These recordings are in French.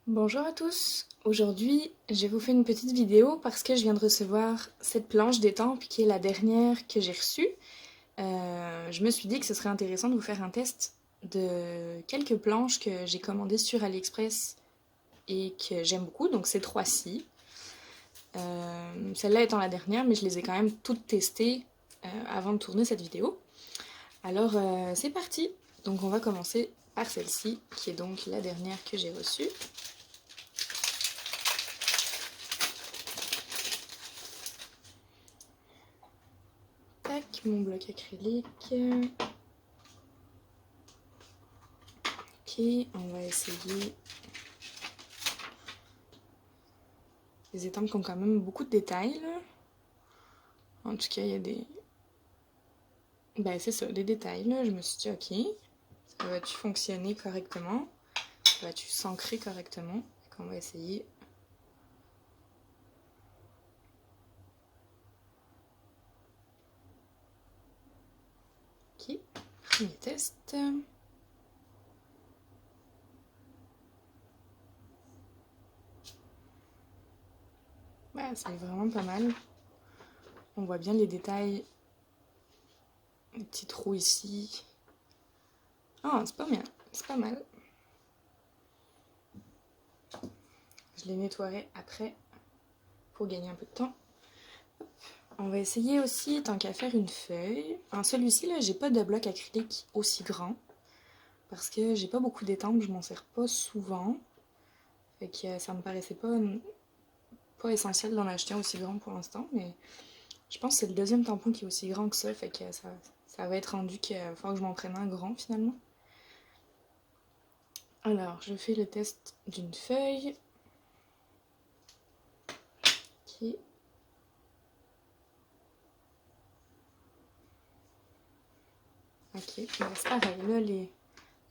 Bonjour à tous, aujourd'hui je vous fais une petite vidéo parce que je viens de recevoir cette planche d'étampes qui est la dernière que j'ai reçue. Je me suis dit que ce serait intéressant de vous faire un test de quelques planches que j'ai commandées sur AliExpress et que j'aime beaucoup, donc ces trois-ci. Celle-là étant la dernière, mais je les ai quand même toutes testées avant de tourner cette vidéo. Alors c'est parti, donc on va commencer par celle-ci qui est donc la dernière que j'ai reçue. Tac, mon bloc acrylique. Ok, on va essayer. Les étampes qui ont quand même beaucoup de détails là. En tout cas, il y a des. Ben, c'est ça, des détails là. Je me suis dit, ok, ça va-tu fonctionner correctement? Ça va-tu s'ancrer correctement? Donc, on va essayer. Ok, premier test. Ouais, c'est vraiment pas mal. On voit bien les détails. Les petits trous ici. Ah, c'est pas bien. C'est pas mal. Je les nettoierai après pour gagner un peu de temps. On va essayer aussi, tant qu'à faire, une feuille. En celui-ci, là, j'ai pas de bloc acrylique aussi grand. Parce que j'ai pas beaucoup d'étampes, je m'en sers pas souvent. Fait que ça me paraissait pas essentiel d'en acheter un aussi grand pour l'instant. Mais je pense que c'est le deuxième tampon qui est aussi grand que ça. Fait que ça va être rendu qu'il va falloir que je m'en prenne un grand finalement. Alors, je fais le test d'une feuille. Ok. Ok, bah, c'est pareil, là, les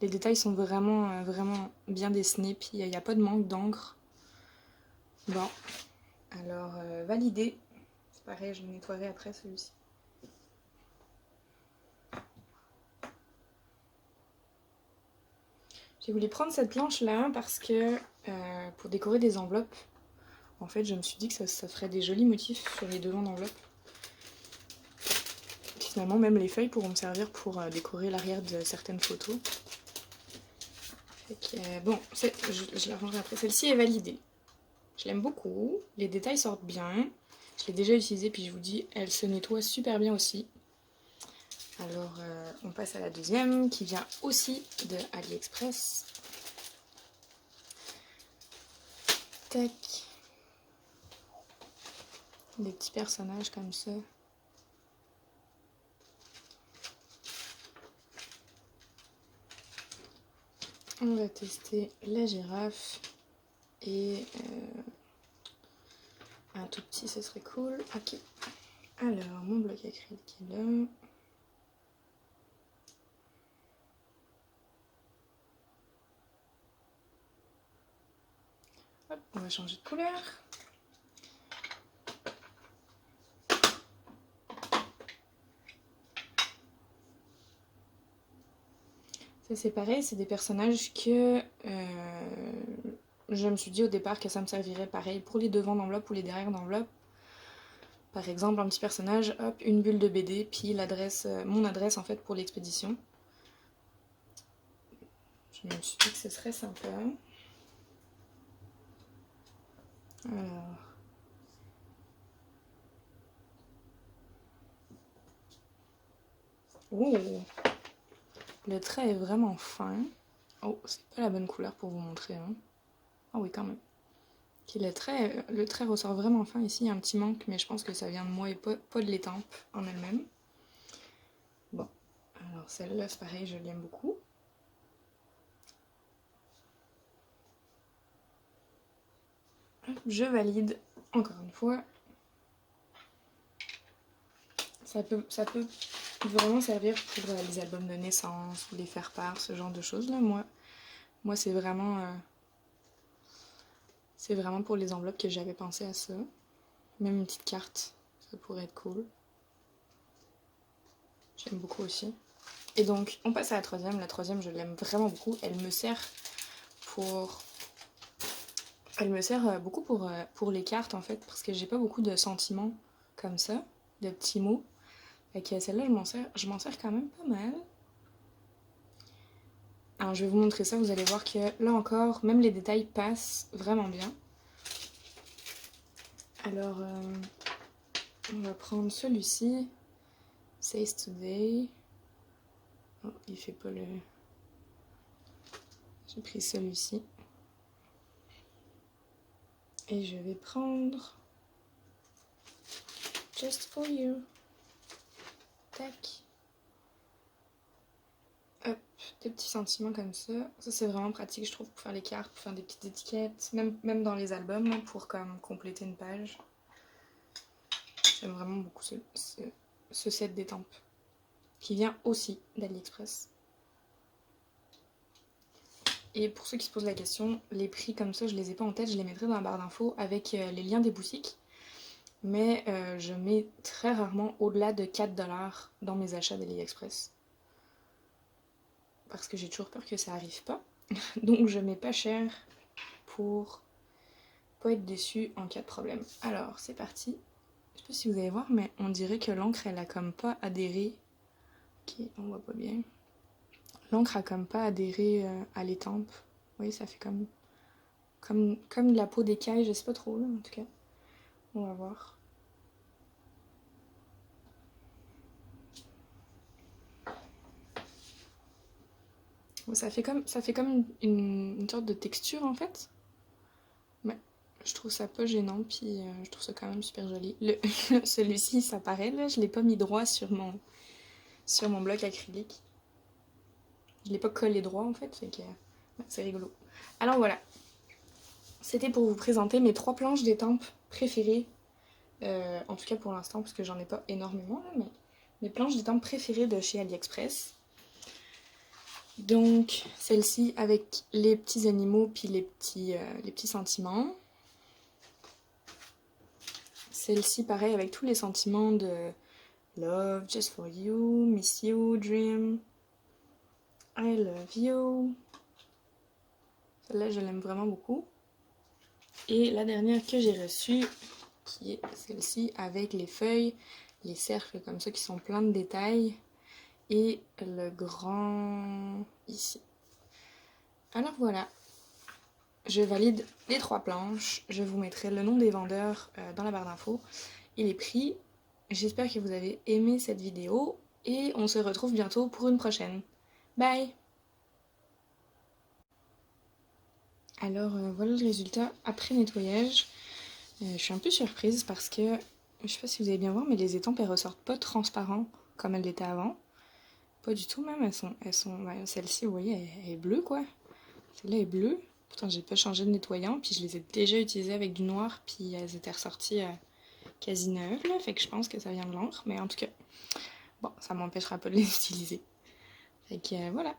détails sont vraiment bien dessinés, puis il n'y a pas de manque d'encre. Bon, alors validé. C'est pareil, je le nettoierai après celui-ci. J'ai voulu prendre cette planche-là parce que pour décorer des enveloppes, en fait, je me suis dit que ça ferait des jolis motifs sur les devants d'enveloppes. Finalement, même les feuilles pourront me servir pour décorer l'arrière de certaines photos. Fait que, bon, je la rangerai après. Celle-ci est validée. Je l'aime beaucoup, les détails sortent bien. Je l'ai déjà utilisée, puis je vous dis, elle se nettoie super bien aussi. Alors, on passe à la deuxième, qui vient aussi de AliExpress. Tac. Des petits personnages comme ça. On va tester la girafe. Et un tout petit, ce serait cool. Ok. Alors, mon bloc acrylique est là. Hop, on va changer de couleur. Ça c'est pareil, c'est des personnages que je me suis dit au départ que ça me servirait pareil pour les devants d'enveloppe ou les derrière d'enveloppe. Par exemple, un petit personnage, hop, une bulle de BD, puis l'adresse, mon adresse en fait pour l'expédition. Je me suis dit que ce serait sympa. Alors. Oh, le trait est vraiment fin. Oh, c'est pas la bonne couleur pour vous montrer. Hein. Ah oui, quand même. Okay, le trait ressort vraiment fin ici, il y a un petit manque, mais je pense que ça vient de moi et pas de l'étampe en elle-même. Bon, alors celle-là, c'est pareil, je l'aime beaucoup. Je valide, encore une fois. Ça peut vraiment servir pour les albums de naissance ou les faire-part, ce genre de choses-là. Moi c'est vraiment pour les enveloppes que j'avais pensé à ça. Même une petite carte, ça pourrait être cool. J'aime beaucoup aussi. Et donc, on passe à la troisième. La troisième, je l'aime vraiment beaucoup. Elle me sert pour Elle me sert beaucoup pour les cartes en fait, parce que j'ai pas beaucoup de sentiments comme ça, de petits mots. Fait que celle-là, je m'en sers quand même pas mal. Alors je vais vous montrer ça, vous allez voir que là encore, même les détails passent vraiment bien. Alors, on va prendre celui-ci, Says Today. Oh, il fait pas le... J'ai pris celui-ci. Et je vais prendre Just for You. Tac. Hop, des petits sentiments comme ça. Ça c'est vraiment pratique je trouve pour faire les cartes, pour faire des petites étiquettes, même dans les albums pour comme compléter une page. J'aime vraiment beaucoup ce set d'étampes qui vient aussi d'AliExpress. Et pour ceux qui se posent la question, les prix comme ça je les ai pas en tête, je les mettrai dans la barre d'infos avec les liens des boutiques. Mais je mets très rarement au-delà de 4$ dans mes achats d'AliExpress. Parce que j'ai toujours peur que ça arrive pas. Donc je mets pas cher pour pas être déçue en cas de problème. Alors c'est parti. Je sais pas si vous allez voir, mais on dirait que l'encre elle a comme pas adhéré. Ok, on voit pas bien. L'encre a comme pas adhéré à l'étampe. Vous voyez, ça fait comme de la peau d'écaille, je sais pas trop là en tout cas. On va voir. Ça fait comme une sorte de texture en fait. Mais je trouve ça pas gênant, puis je trouve ça quand même super joli. Celui-ci, ça paraît là, je l'ai pas mis droit sur mon bloc acrylique. Je l'ai pas collé droit en fait, fait que c'est rigolo. Alors voilà, c'était pour vous présenter mes 3 planches d'étampes préférées. En tout cas pour l'instant, parce que j'en ai pas énormément là, mais mes planches d'étampes préférées de chez AliExpress. Donc celle-ci avec les petits animaux puis les petits sentiments. Celle-ci pareil avec tous les sentiments de love, just for you, miss you, dream, I love you. Celle-là je l'aime vraiment beaucoup. Et la dernière que j'ai reçue, qui est celle-ci avec les feuilles, les cercles comme ça qui sont pleins de détails. Et le grand ici. Alors voilà, je valide les 3 planches. Je vous mettrai le nom des vendeurs dans la barre d'infos et les prix. J'espère que vous avez aimé cette vidéo et on se retrouve bientôt pour une prochaine. Bye! Alors voilà le résultat après nettoyage. Je suis un peu surprise parce que, je sais pas si vous allez bien voir, mais les étampes elles ressortent pas transparents comme elles l'étaient avant. Pas du tout même, ouais, celle-ci vous voyez elle est bleue quoi. Celle-là est bleue, pourtant j'ai pas changé de nettoyant, puis je les ai déjà utilisées avec du noir, puis elles étaient ressorties quasi neuves là, fait que je pense que ça vient de l'encre, mais en tout cas, bon ça m'empêchera pas de les utiliser. Fait que voilà.